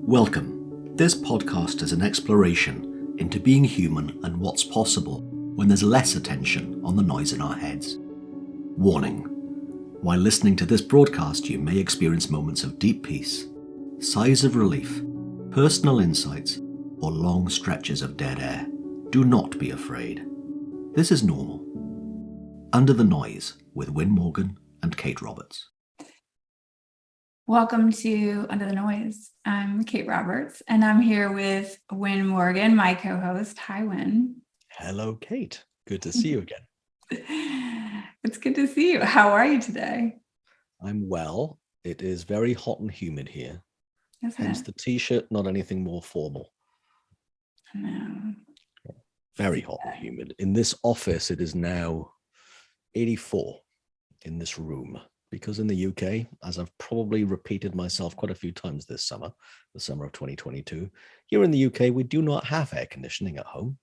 Welcome. This podcast is an exploration into being human and what's possible when there's less attention on the noise in our heads. Warning. While listening to this broadcast, you may experience moments of deep peace, sighs of relief, personal insights, or long stretches of dead air. Do not be afraid. This is normal. Under the Noise with Wyn Morgan and Kate Roberts. Welcome to Under the Noise. I'm Kate Roberts, and I'm here with Wyn Morgan, my co-host. Hi, Wyn. Hello, Kate. Good to see you again. It's good to see you. How are you today? I'm well. It is very hot and humid here. Hence the t-shirt, not anything more formal. No. Very hot and humid. In this office, it is now 84 in this room. Because in the UK, as I've probably repeated myself quite a few times this summer, the summer of 2022, here in the UK, we do not have air conditioning at home.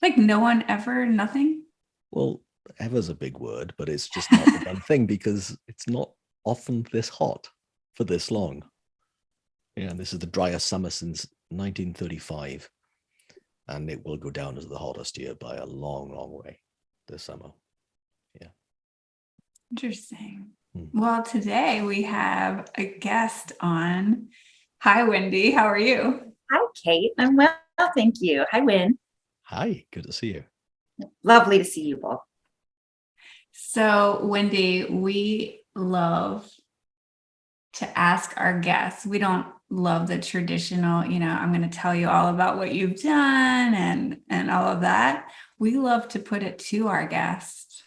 Like no one ever, nothing? Well, ever's a big word, but it's just not the done thing because it's not often this hot for this long. Yeah, this is the driest summer since 1935, and it will go down as the hottest year by a long, long way this summer. Yeah. Interesting. Well, today we have a guest on. Hi, Wendy. How are you? Hi, Kate. I'm well, thank you. Hi, Wyn. Hi, good to see you. Lovely to see you both. So, Wendy, we love to ask our guests. We don't love the traditional, I'm going to tell you all about what you've done and all of that. We love to put it to our guests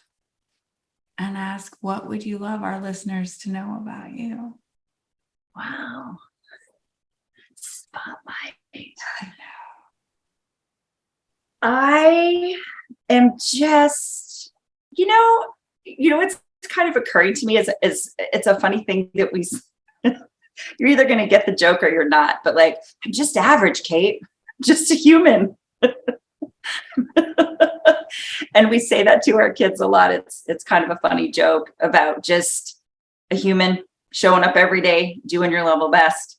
and ask, what would you love our listeners to know about you? Wow. Spotlight. I know. I am just, it's kind of occurring to me as it's a funny thing that you're either going to get the joke or you're not, but like, I'm just average, Kate, just a human. And we say that to our kids a lot. It's kind of a funny joke about just a human showing up every day, doing your level best.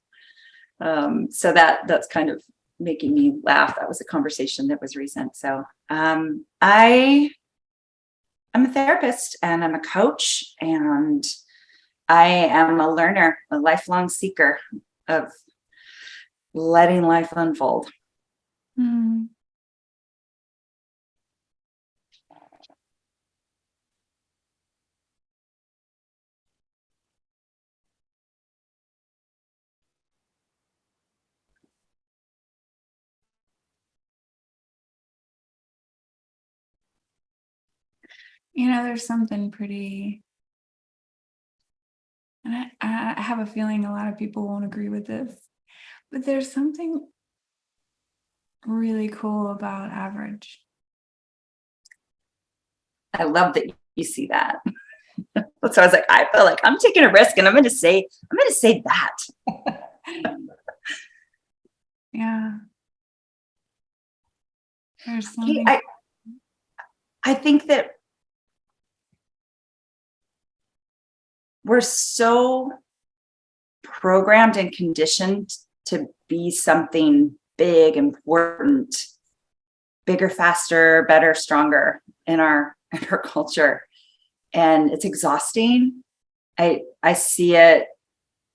So that's kind of making me laugh. That was a conversation that was recent. So I'm a therapist and I'm a coach and I am a learner, a lifelong seeker of letting life unfold. Mm. There's something pretty, and I have a feeling a lot of people won't agree with this, but there's something really cool about average. I love that you see that. So I was like, I feel like I'm taking a risk and I'm going to say that. Yeah. There's something. I think that we're so programmed and conditioned to be something big, important, bigger, faster, better, stronger in our culture. And it's exhausting. I see it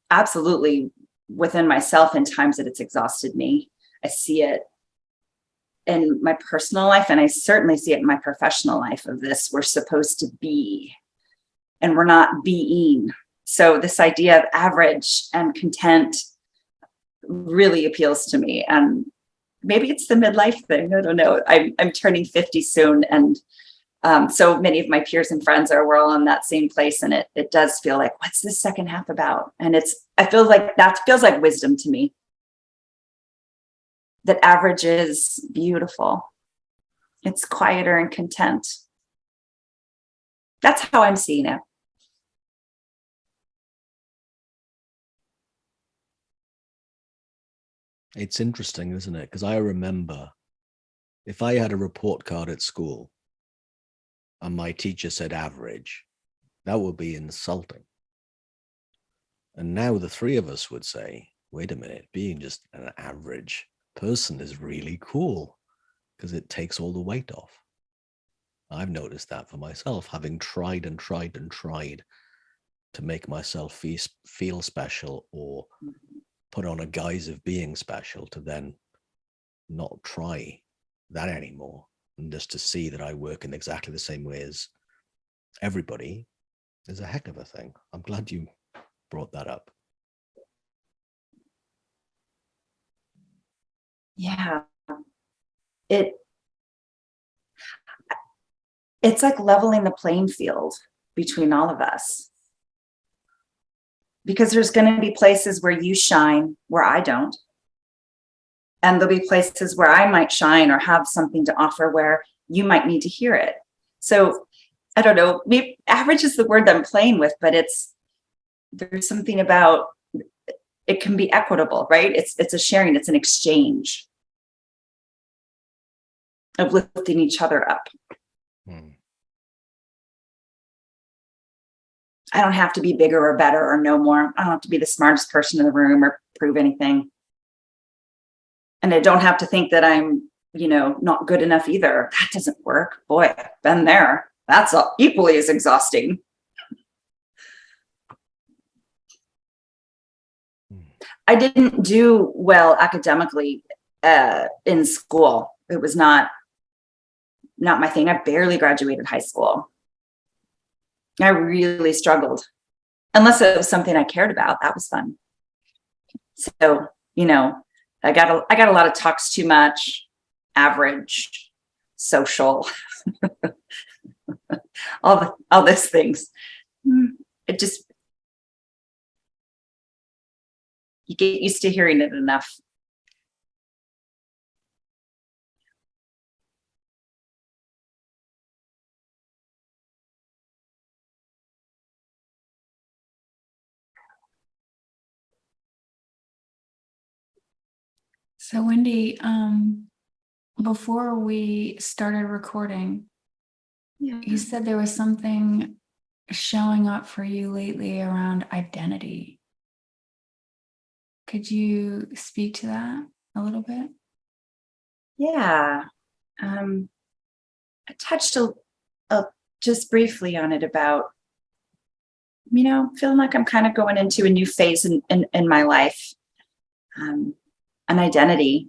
absolutely within myself in times that it's exhausted me. I see it in my personal life, and I certainly see it in my professional life of this. We're supposed to be, and we're not being. So this idea of average and content really appeals to me. And maybe it's the midlife thing. I don't know. I'm turning 50 soon. And so many of my peers and friends we're all in that same place. And it does feel like, what's this second half about? And I feel like that feels like wisdom to me. That average is beautiful. It's quieter and content. That's how I'm seeing it. It's interesting, isn't it? Because I remember if I had a report card at school and my teacher said average, that would be insulting. And now the three of us would say, wait a minute, being just an average person is really cool because it takes all the weight off. I've noticed that for myself, having tried and tried and tried to make myself feel special or put on a guise of being special, to then not try that anymore, and just to see that I work in exactly the same way as everybody is a heck of a thing. I'm glad you brought that up. Yeah. It's like leveling the playing field between all of us. Because there's going to be places where you shine, where I don't. And there'll be places where I might shine or have something to offer where you might need to hear it. So I don't know, maybe average is the word that I'm playing with, but there's something about it can be equitable, right? It's a sharing, it's an exchange of lifting each other up. I don't have to be bigger or better or know more. I don't have to be the smartest person in the room or prove anything. And I don't have to think that I'm, not good enough either. That doesn't work. Boy, I've been there. That's equally as exhausting. I didn't do well academically in school. It was not my thing. I barely graduated high school. I really struggled. Unless it was something I cared about, that was fun. So, I got a lot of talks too much, average, social, all those things. It just, you get used to hearing it enough. So Wendy, before we started recording, you said there was something showing up for you lately around identity. Could you speak to that a little bit? Yeah. I touched just briefly on it about, feeling like I'm kind of going into a new phase in my life. An identity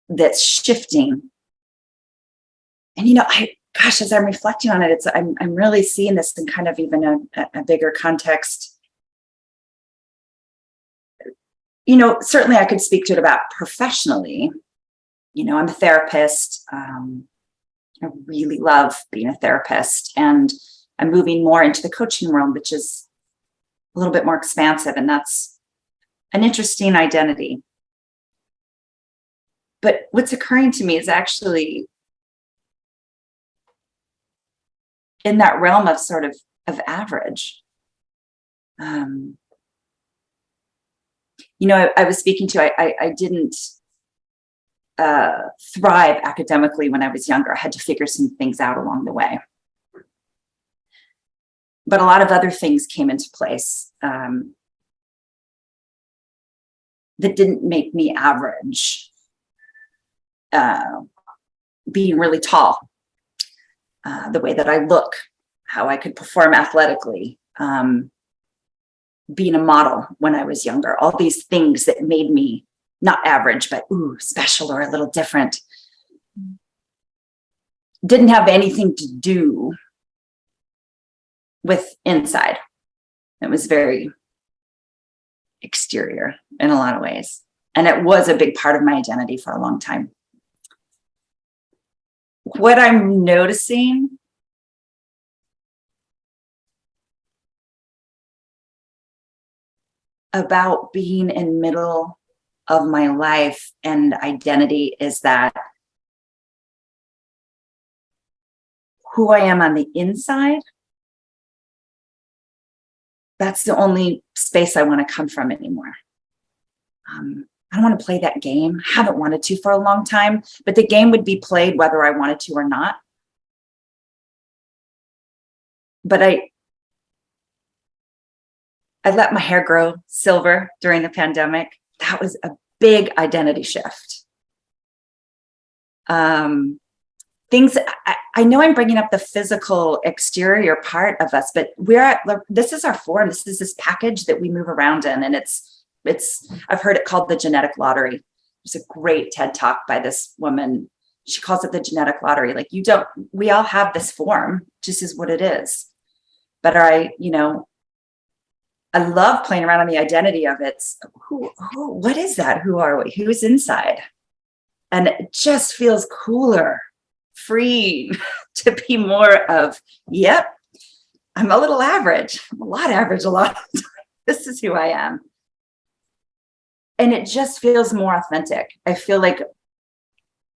that's shifting. And, as I'm reflecting on it, I'm really seeing this in kind of even a bigger context. Certainly I could speak to it about professionally. I'm a therapist. I really love being a therapist, and I'm moving more into the coaching realm, which is a little bit more expansive, and that's an interesting identity. But what's occurring to me is actually in that realm of sort of average. I was speaking to, I didn't thrive academically when I was younger. I had to figure some things out along the way. But a lot of other things came into place that didn't make me average. Being really tall, the way that I look, how I could perform athletically, being a model when I was younger, all these things that made me not average, but special or a little different, didn't have anything to do with inside. It was very exterior in a lot of ways. And it was a big part of my identity for a long time. What I'm noticing about being in middle of my life and identity is that who I am on the inside, that's the only space I want to come from anymore. I don't want to play that game. I haven't wanted to for a long time, but the game would be played whether I wanted to or not. But I let my hair grow silver during the pandemic. That was a big identity shift. Things, I know I'm bringing up the physical exterior part of us, but this is our form. This is this package that we move around in. And I've heard it called the genetic lottery. There's a great TED talk by this woman. She calls it the genetic lottery. Like we all have this form, just is what it is. But I love playing around on the identity of it. What is that? Who are we? Who's inside? And it just feels cooler, free to be more of, yep, I'm a little average. I'm a lot average a lot of the time. This is who I am. And it just feels more authentic. I feel like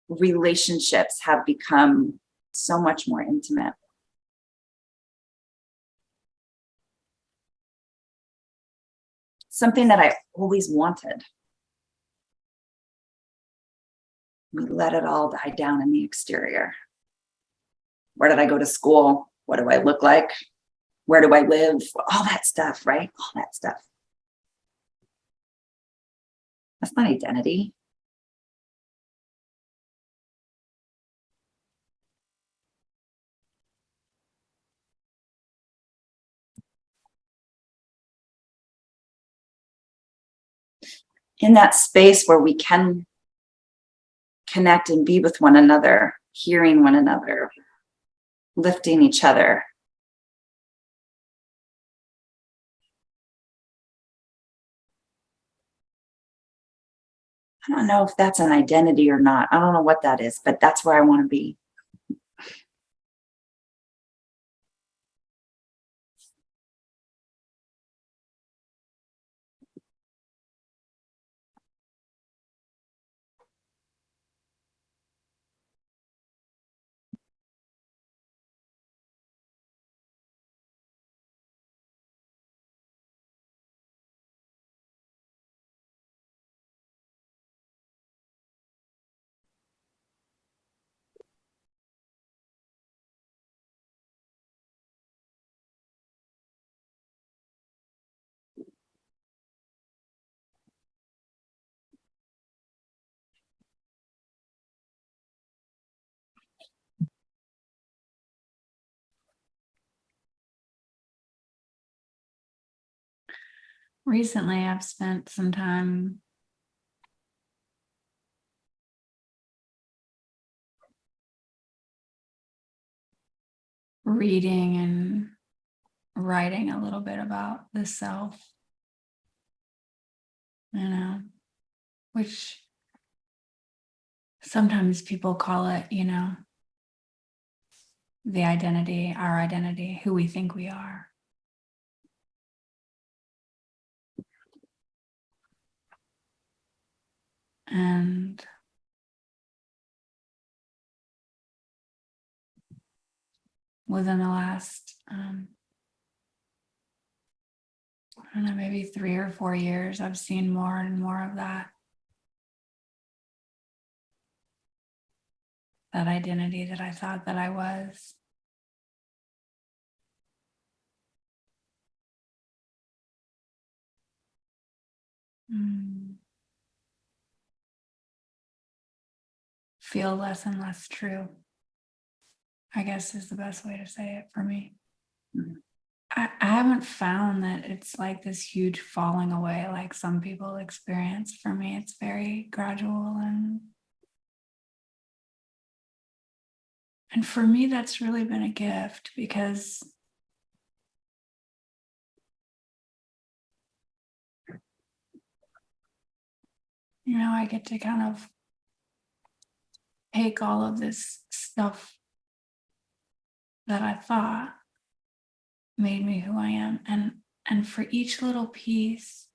relationships have become so much more intimate. Something that I always wanted. We let it all die down in the exterior. Where did I go to school? What do I look like? Where do I live? All that stuff, right? All that stuff. That's not identity. In that space where we can connect and be with one another, hearing one another, lifting each other. I don't know if that's an identity or not. I don't know what that is, but that's where I want to be. Recently, I've spent some time reading and writing a little bit about the self, which sometimes people call it, the identity, our identity, who we think we are. And within the last, I don't know, maybe 3 or 4 years, I've seen more and more of that identity that I thought that I was. Feel less and less true, I guess is the best way to say it for me. I haven't found that it's like this huge falling away like some people experience. For me, it's very gradual, and for me, that's really been a gift because I get to kind of take all of this stuff that I thought made me who I am, and for each little piece,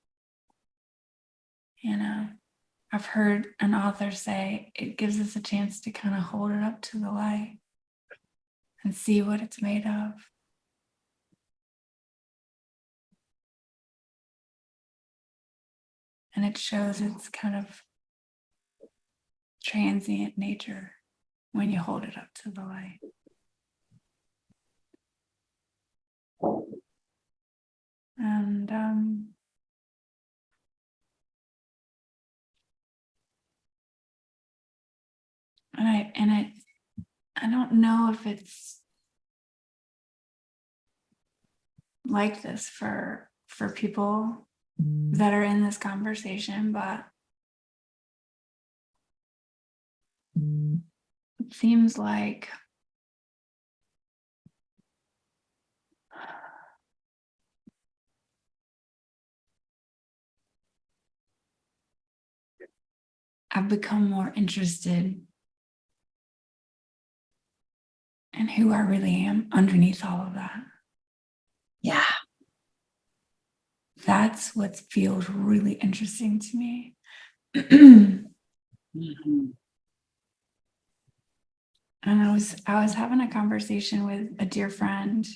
I've heard an author say it gives us a chance to kind of hold it up to the light and see what it's made of. And it shows its kind of transient nature when you hold it up to the light. And I don't know if it's like this for people that are in this conversation, but it seems like I've become more interested in who I really am underneath all of that. Yeah. That's what feels really interesting to me. Mm-hmm. And I was having a conversation with a dear friend,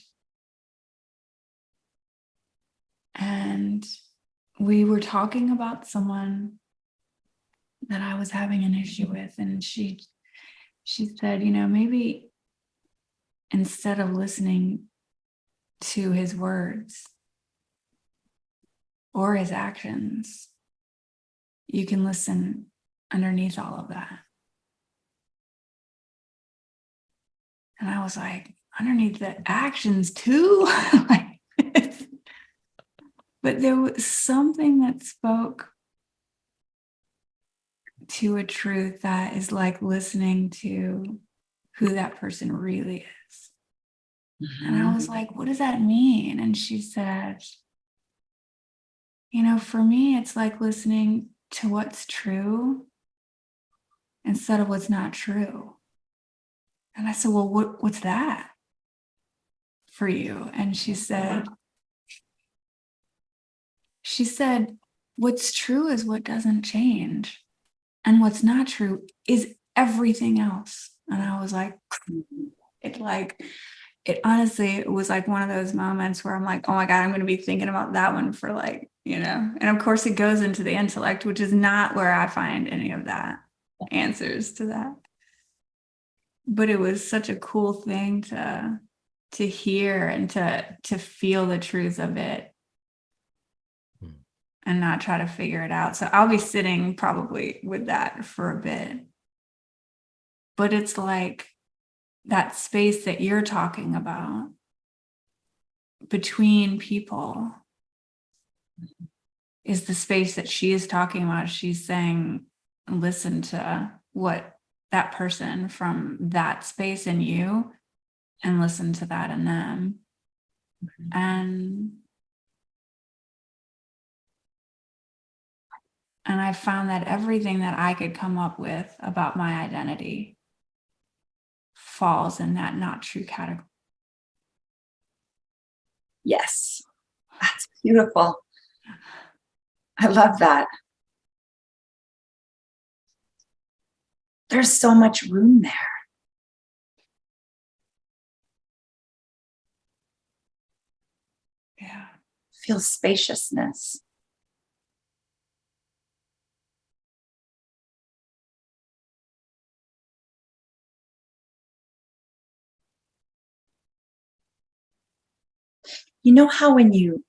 and we were talking about someone that I was having an issue with, and she said, maybe instead of listening to his words or his actions, you can listen underneath all of that. And I was like, underneath the actions too? But there was something that spoke to a truth that is like listening to who that person really is. And I was like, what does that mean? And she said, for me, it's like listening to what's true instead of what's not true. And I said, well, what's that for you? And she said, what's true is what doesn't change. And what's not true is everything else. And I was like, it honestly, it was like one of those moments where I'm like, oh my God, I'm going to be thinking about that one for and of course it goes into the intellect, which is not where I find any of that answers to that. But it was such a cool thing to hear and to feel the truth of it and not try to figure it out. So I'll be sitting probably with that for a bit. But it's like that space that you're talking about between people is the space that she is talking about. She's saying, listen to what that person from that space in you and listen to that in them. And I found that everything that I could come up with about my identity falls in that not true category. Yes. That's beautiful. I love that. There's so much room there. Yeah. Feel spaciousness. You know how when you,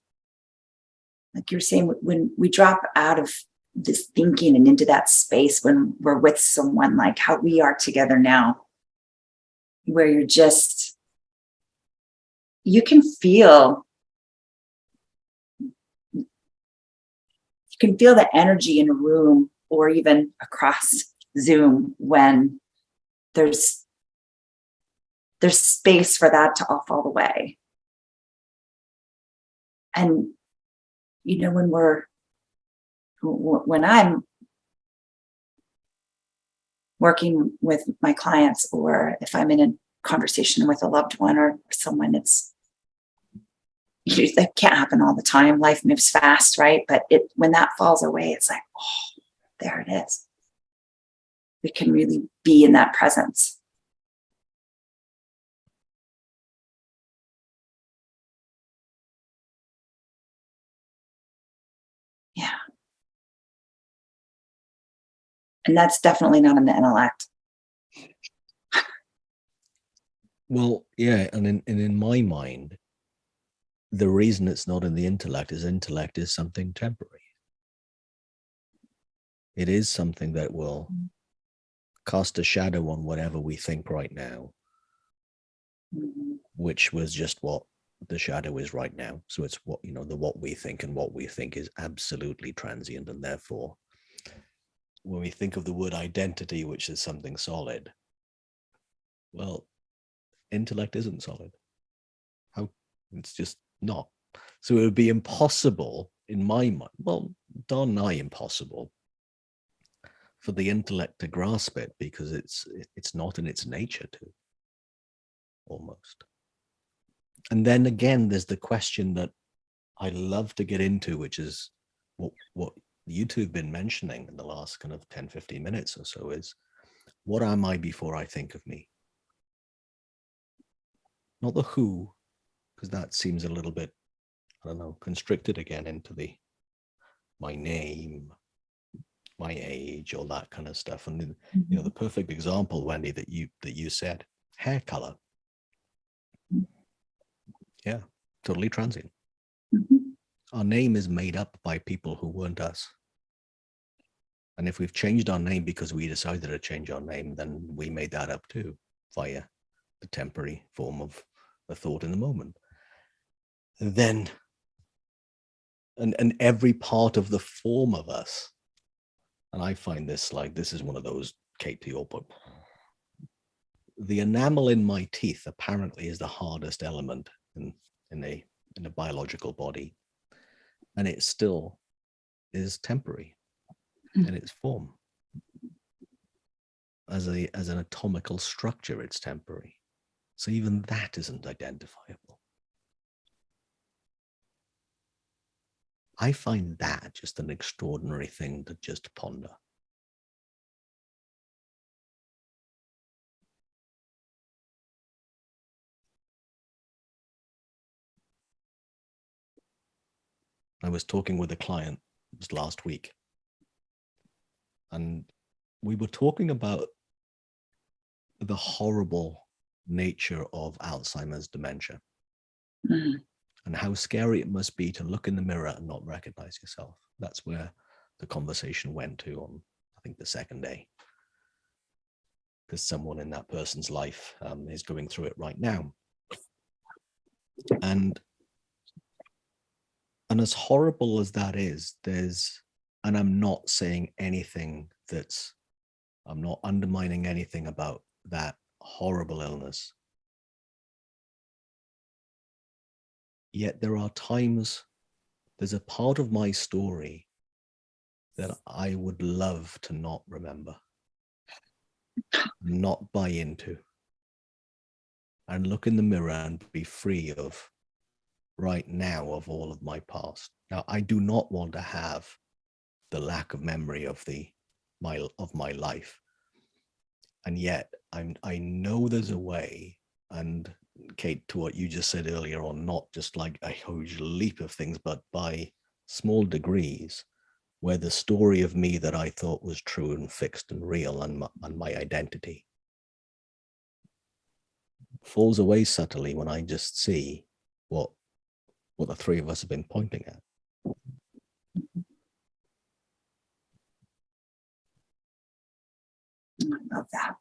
like you're saying, when we drop out of this thinking and into that space when we're with someone, like how we are together now, where you can feel the energy in a room or even across Zoom when there's space for that to all fall away. And when I'm working with my clients, or if I'm in a conversation with a loved one or someone, that can't happen all the time. Life moves fast, right? But when that falls away, it's like, oh, there it is. We can really be in that presence. Yeah. And that's definitely not in the intellect. Well, yeah, and in my mind, the reason it's not in the intellect is something temporary. It is something that will cast a shadow on whatever we think right now, which was just what the shadow is right now. So it's what, the what we think, and what we think is absolutely transient. And therefore, when we think of the word identity, which is something solid, well, intellect isn't solid. How? It's just not. So it would be impossible in my mind, well, darn nigh impossible, for the intellect to grasp it, because it's not in its nature to, almost. And then again, there's the question that I love to get into, which is what you two have been mentioning in the last kind of 10, 15 minutes or so, is what am I before I think of me? Not the who, because that seems a little bit, I don't know, constricted again into my name, my age, all that kind of stuff. And the perfect example, Wendy, that you said, hair color. Yeah, totally transient. Our name is made up by people who weren't us. And if we've changed our name because we decided to change our name, then we made that up too, via the temporary form of a thought in the moment. Then, and every part of the form of us, and I find this is one of those, Kate, to your point, the enamel in my teeth apparently is the hardest element in a biological body, and it still is temporary in its form. As an atomical structure, it's temporary. So even that isn't identifiable. I find that just an extraordinary thing to just ponder. I was talking with a client just last week, and we were talking about the horrible nature of Alzheimer's dementia, and how scary it must be to look in the mirror and not recognize yourself. That's where the conversation went to on, I think, the second day, because someone in that person's life is going through it right now. And as horrible as that is, and I'm not saying anything I'm not undermining anything about that horrible illness. Yet there are times, there's a part of my story that I would love to not remember, not buy into, and look in the mirror and be free of right now of all of my past. Now, I do not want to have the lack of memory of my life. And yet I know there's a way, and Kate, to what you just said earlier on, not just like a huge leap of things, but by small degrees, where the story of me that I thought was true and fixed and real and my identity falls away subtly when I just see what the three of us have been pointing at. I love that.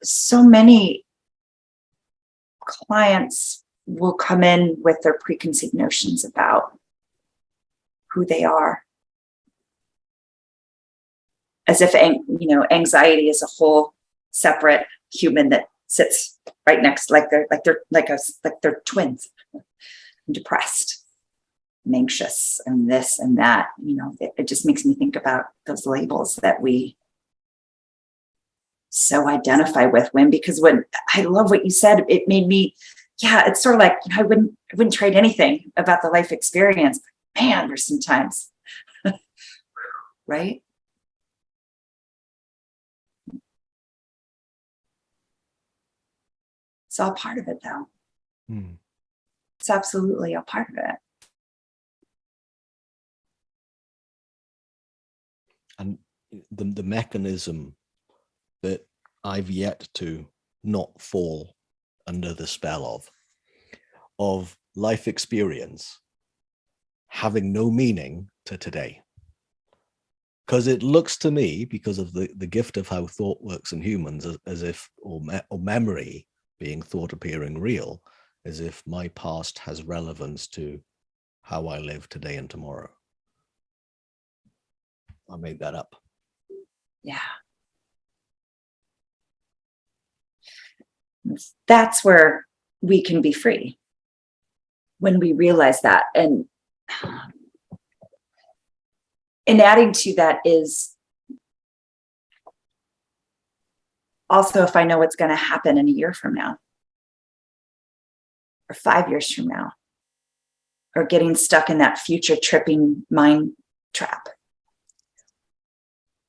So many clients will come in with their preconceived notions about who they are, as if anxiety is a whole separate human that sits right next, like they're twins, and depressed and anxious and this and that. It just makes me think about those labels that we so identify with, because when I love what you said, it made me, it's sort of like, I wouldn't trade anything about the life experience. Man, there's sometimes, right? It's all part of it, though. It's absolutely a part of it. And the mechanism that I've yet to not fall under the spell of life experience having no meaning to today. Because it looks to me, because of the gift of how thought works in humans, as if, or memory being thought appearing real, as if my past has relevance to how I live today and tomorrow. I made that up. Yeah. That's where we can be free, when we realize that. And adding to that is also, if I know what's going to happen in a year from now, or 5 years from now, or getting stuck in that future tripping mind trap.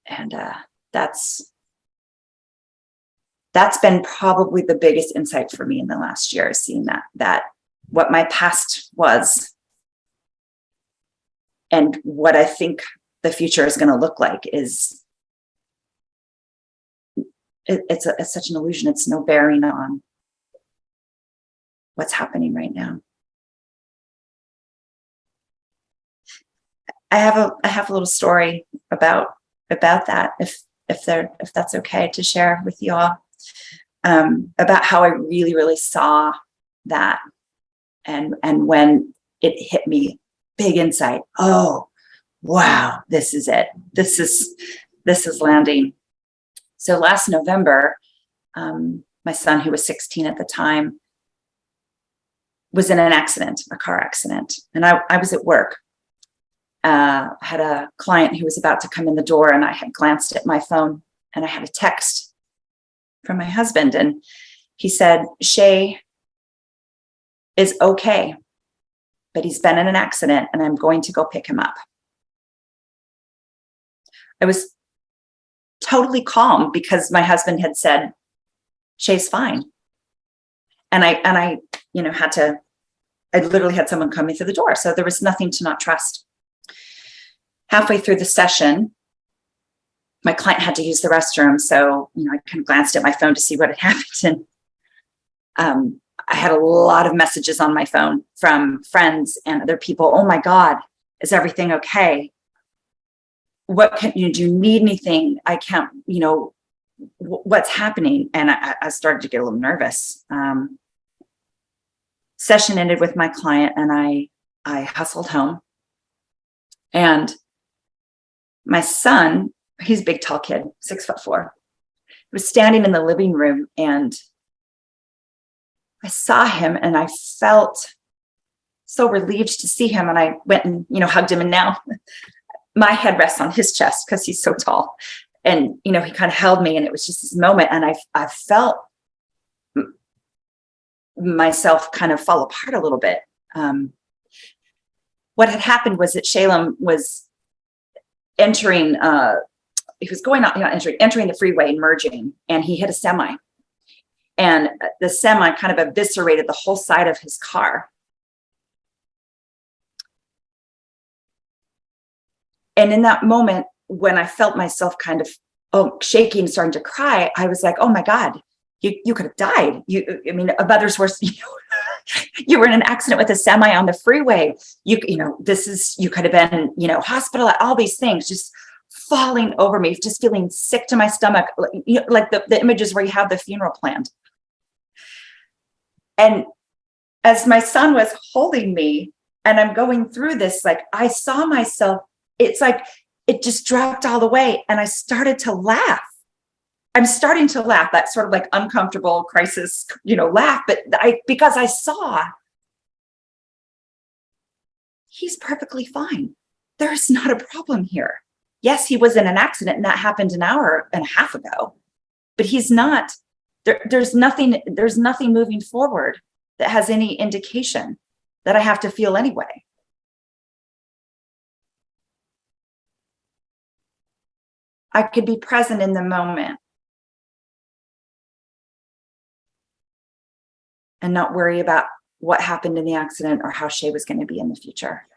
And that's been probably the biggest insight for me in the last year, seeing that what my past was and what I think the future is going to look like is it's such an illusion. It's no bearing on what's happening right now. I have a little story about that, if that's okay to share with you all, about how I really saw that, and when it hit me, big insight. Oh, wow, this is it. This is landing. So last November, my son, who was 16 at the time, was in an accident, a car accident, and I was at work. I had a client who was about to come in the door, and I had glanced at my phone, and I had a text from my husband, and he said, "Shay is okay, but he's been in an accident, and I'm going to go pick him up." I was totally calm because my husband had said, "Shay's fine." And I I literally had someone come in through the door. So there was nothing to not trust. Halfway through the session, my client had to use the restroom. So, I kind of glanced at my phone to see what had happened. And I had a lot of messages on my phone from friends and other people. "Oh my God, is everything okay? What do you need anything? I can't, what's happening?" And I started to get a little nervous. Session ended with my client, and I hustled home. And my son, he's a big, tall kid, 6'4", was standing in the living room, and I saw him, and I felt so relieved to see him. And I went and, hugged him. And now my head rests on his chest because he's so tall. And, he kind of held me, and it was just this moment. And I felt myself kind of fall apart a little bit. What had happened was that Shalem was entering, he was going out, entering the freeway and merging, and he hit a semi. And the semi kind of eviscerated the whole side of his car. And in that moment, when I felt myself kind of shaking, starting to cry, I was like, "Oh my God, you could have died. Others were, you were in an accident with a semi on the freeway. You could have been, hospital, all these things just falling over me, just feeling sick to my stomach, like the images where you have the funeral planned." And as my son was holding me and I'm going through this, like I saw myself, it's like it just dropped all the way, and I started to laugh. I'm starting to laugh, that sort of like uncomfortable crisis, laugh, but because I saw he's perfectly fine. There's not a problem here. Yes, he was in an accident, and that happened an hour and a half ago, but he's not, there's nothing moving forward that has any indication that I have to feel anyway. I could be present in the moment and not worry about what happened in the accident or how Shay was going to be in the future.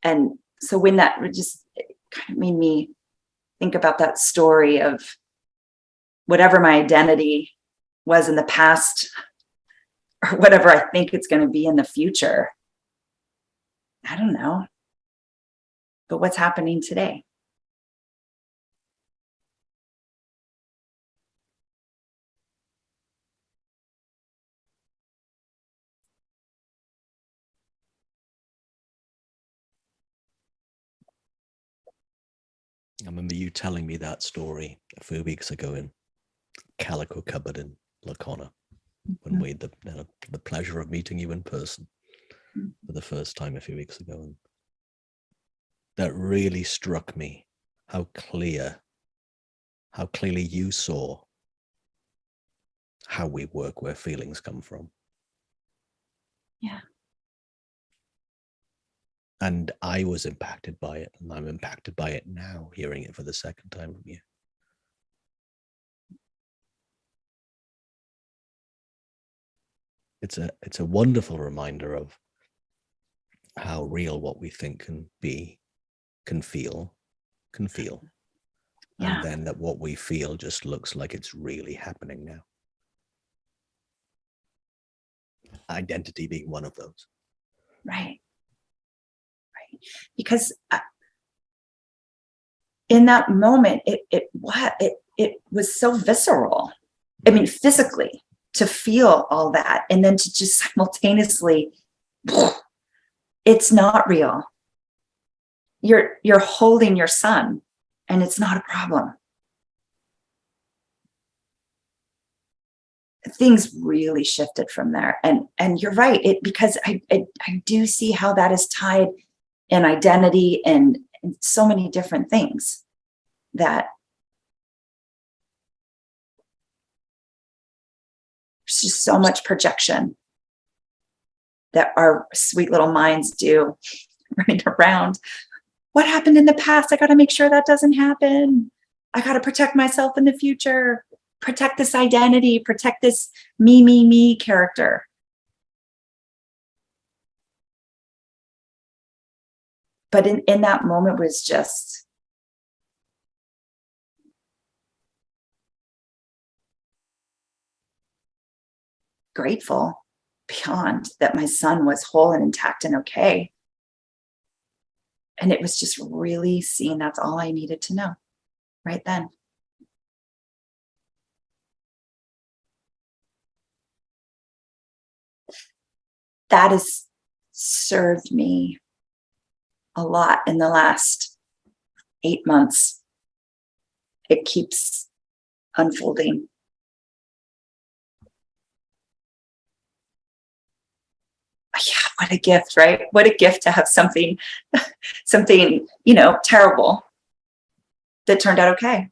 And so when that just kind of made me think about that story of whatever my identity was in the past, or whatever I think it's going to be in the future. I don't know. But what's happening today? I remember you telling me that story a few weeks ago in Calico Cupboard in Lacona, when we had the pleasure of meeting you in person for the first time a few weeks ago. And that really struck me how clearly you saw how we work, where feelings come from. Yeah. And I was impacted by it, and I'm impacted by it now, hearing it for the second time from you. It's a wonderful reminder of how real what we think can be, can feel. Yeah. And then that what we feel just looks like it's really happening now. Identity being one of those. Right. Because in that moment, it was so visceral. I mean, physically, to feel all that, and then to just simultaneously, it's not real. You're holding your son, and it's not a problem. Things really shifted from there, and you're right. Because I do see how that is tied in identity and so many different things that there's just so much projection that our sweet little minds do running around. What happened in the past? I got to make sure that doesn't happen. I got to protect myself in the future, protect this identity, protect this me character. But in that moment was just grateful beyond that my son was whole and intact and okay. And it was just really seeing that's all I needed to know right then. That has served me a lot in the last 8 months. It keeps unfolding. Yeah, what a gift, right? What a gift to have something, terrible that turned out okay.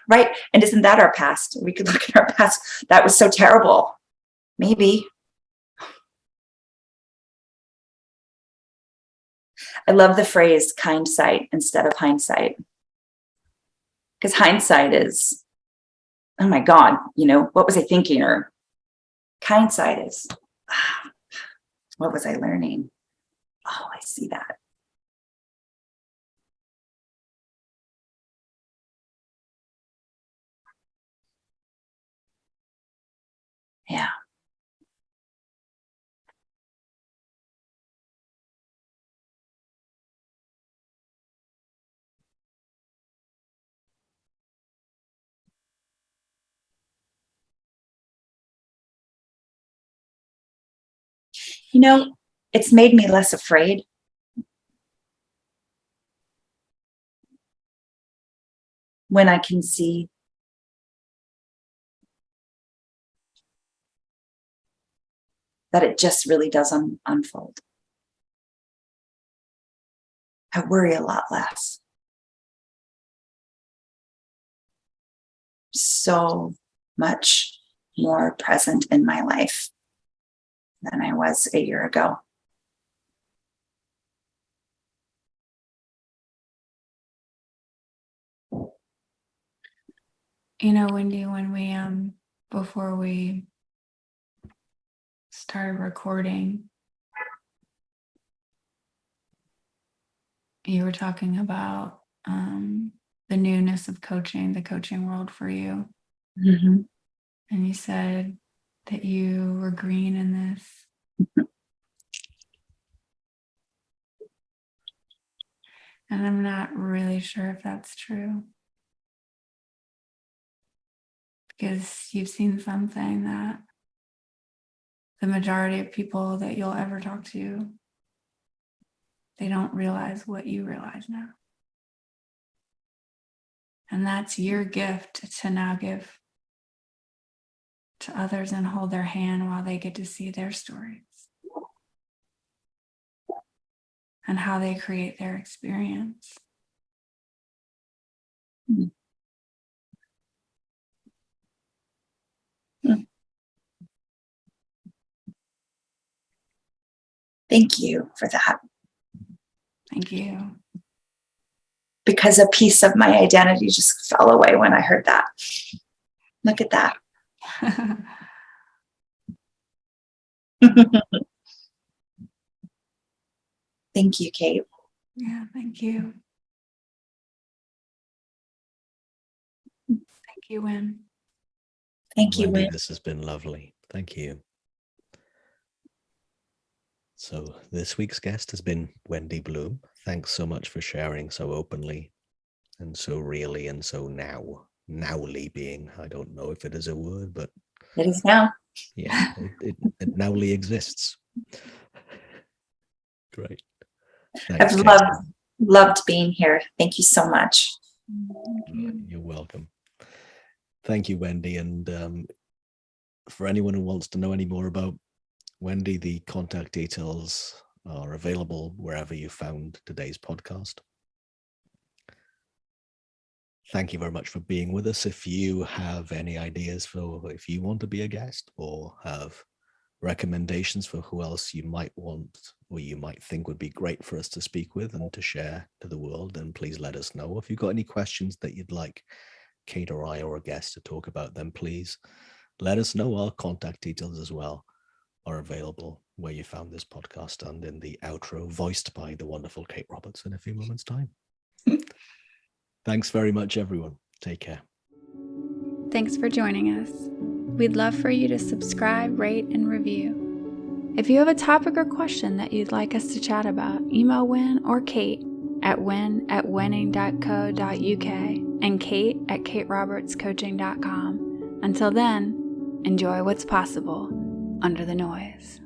Right? And isn't that our past? We could look at our past. That was so terrible. Maybe. I love the phrase kind sight instead of hindsight. Because hindsight is, oh my God, what was I thinking? Or kind sight is, what was I learning? Oh, I see that. Yeah. It's made me less afraid. When I can see that it just really does unfold. I worry a lot less. So much more present in my life than I was a year ago. Wendy, when we before we started recording, you were talking about the newness of coaching, the coaching world for you. Mhm. And you said that you were green in this. And I'm not really sure if that's true. Because you've seen something that the majority of people that you'll ever talk to, they don't realize what you realize now. And that's your gift to now give to others and hold their hand while they get to see their stories and how they create their experience. Mm. Mm. Thank you for that. Thank you. Because a piece of my identity just fell away when I heard that. Look at that. Thank you, Kate. Yeah, thank you. Thank you, Wyn. Thank you, Wendy, Wyn. this has been lovely. Thank you. So this week's guest has been Wendy Blum. Thanks so much for sharing so openly and so really and so nowly being, I don't know if it is a word, but It is now. yeah, it nowly exists. Great. Thanks, I've Kate. loved being here. Thank you so much. Thank you. You're welcome. Thank you, Wendy. And for anyone who wants to know any more about Wendy, the contact details are available wherever you found today's podcast. Thank you very much for being with us. If you have any ideas for if you want to be a guest or have recommendations for who else you might want or you might think would be great for us to speak with and to share to the world, then please let us know. If you've got any questions that you'd like Kate or I or a guest to talk about, then please let us know. Our contact details as well are available where you found this podcast and in the outro voiced by the wonderful Kate Roberts in a few moments' time. Thanks very much, everyone. Take care. Thanks for joining us. We'd love for you to subscribe, rate, and review. If you have a topic or question that you'd like us to chat about, email Wyn or Kate at wyn@wenning.co.uk and Kate at katerobertscoaching.com. Until then, enjoy what's possible under the noise.